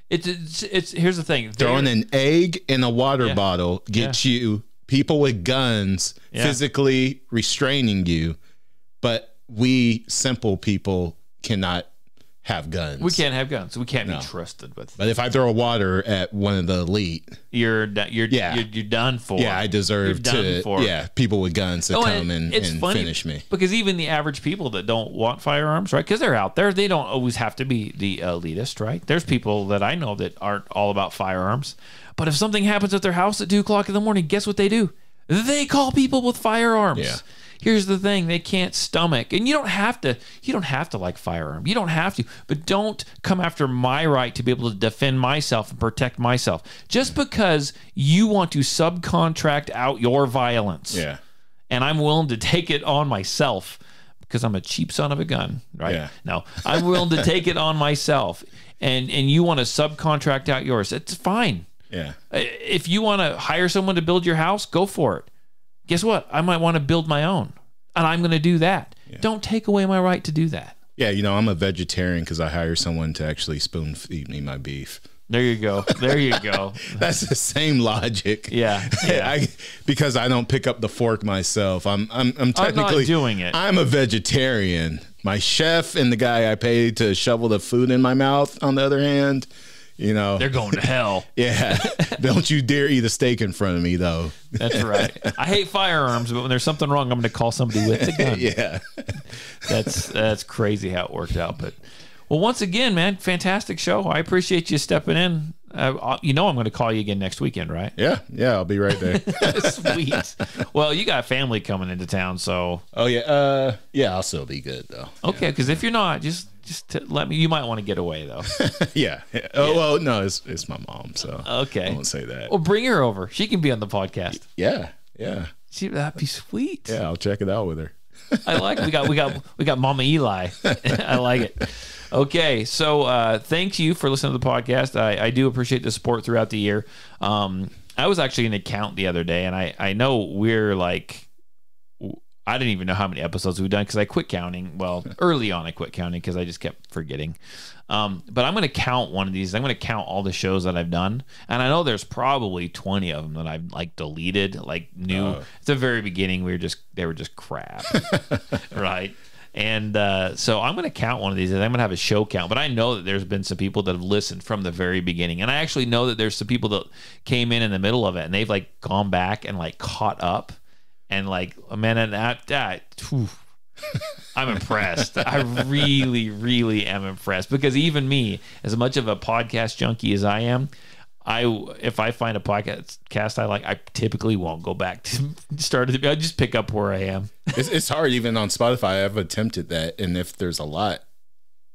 It's here's the thing: throwing an egg in a water bottle gets you people with guns physically restraining you, but we simple people cannot have guns. We can't have guns. We can't be trusted with. But if I throw water at one of the elite, you're done for. Yeah, I deserve people with guns to come and finish me. Because even the average people that don't want firearms, right? Because they're out there, they don't always have to be the elitist, right? There's people that I know that aren't all about firearms, but if something happens at their house at 2:00 in the morning, guess what they do? They call people with firearms. Yeah. Here's the thing: they can't stomach, and you don't have to like firearm. You don't have to, but don't come after my right to be able to defend myself and protect myself just because you want to subcontract out your violence. Yeah, and I'm willing to take it on myself because I'm a cheap son of a gun, right? Yeah. No, I'm willing to take it on myself, and you want to subcontract out yours. It's fine. Yeah. If you want to hire someone to build your house, go for it. Guess what? I might want to build my own, and I'm going to do that. Yeah. Don't take away my right to do that. Yeah, you know, I'm a vegetarian because I hire someone to actually spoon feed me my beef. There you go. There you go. That's the same logic. Yeah. Because I don't pick up the fork myself. I'm technically I'm not doing it. I'm a vegetarian. My chef and the guy I pay to shovel the food in my mouth, on the other hand, you know, they're going to hell. Yeah. Don't you dare eat a steak in front of me, though. That's right. I hate firearms, but when there's something wrong, I'm going to call somebody with the gun. Yeah. That's crazy how it worked out. But well, once again, man, fantastic show. I appreciate you stepping in. You know I'm going to call you again next weekend, right? Yeah, I'll be right there. Sweet. Well, you got family coming into town, so. Oh yeah, I'll still be good though. Okay, because if you're not, just let me. You might want to get away though. Yeah. Oh well, no, it's my mom, so okay. I won't say that. Well, bring her over. She can be on the podcast. Yeah. See, that'd be sweet. Yeah, I'll check it out with her. I like it. We got Mama Eli. I like it. Okay, so thank you for listening to the podcast. I do appreciate the support throughout the year. I was actually going to count the other day, and I know we're like, I didn't even know how many episodes we've done because I quit counting. Well, early on I quit counting because I just kept forgetting. But I'm going to count one of these. I'm going to count all the shows that I've done, and I know there's probably 20 of them that I've like deleted, like new. At the very beginning, they were just crap, right? And so I'm going to count one of these. I'm going to have a show count. But I know that there's been some people that have listened from the very beginning. And I actually know that there's some people that came in the middle of it, and they've like gone back and like caught up. And like, man, and I'm impressed. I really, really am impressed. Because even me, as much of a podcast junkie as I am, if I find a podcast I like, I typically won't go back to start it. I just pick up where I am. It's hard even on Spotify. I've attempted that, and if there's a lot,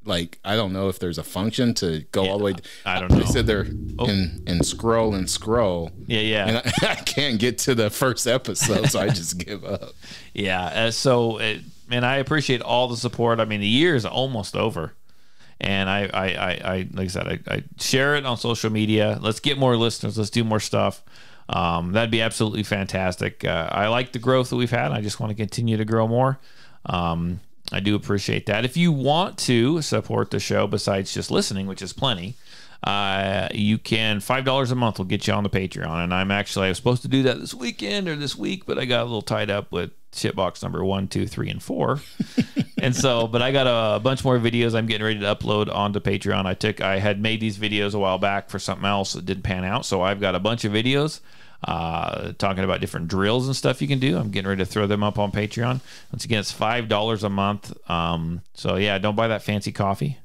like I don't know if there's a function to go all the way. I don't know. They said they're and scroll. Yeah. And I can't get to the first episode, so I just give up. Yeah. Man, I appreciate all the support. I mean, the year is almost over. And I like I said, I share it on social media. Let's get more listeners. Let's do more stuff. That'd be absolutely fantastic. I like the growth that we've had. I just want to continue to grow more. I do appreciate that. If you want to support the show besides just listening, which is plenty, you can. $5 a month will get you on the Patreon. And I was supposed to do that this weekend or this week, but I got a little tied up with shitbox number 1, 2, 3, and 4. And so, but I got a bunch more videos I'm getting ready to upload onto Patreon. I had made these videos a while back for something else that didn't pan out. So I've got a bunch of videos talking about different drills and stuff you can do. I'm getting ready to throw them up on Patreon. Once again, it's $5 a month. So yeah, don't buy that fancy coffee.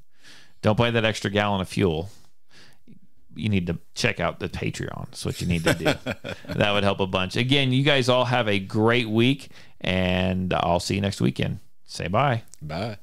Don't buy that extra gallon of fuel. You need to check out the Patreon. That's what you need to do. That would help a bunch. Again, you guys all have a great week, and I'll see you next weekend. Say bye. Bye.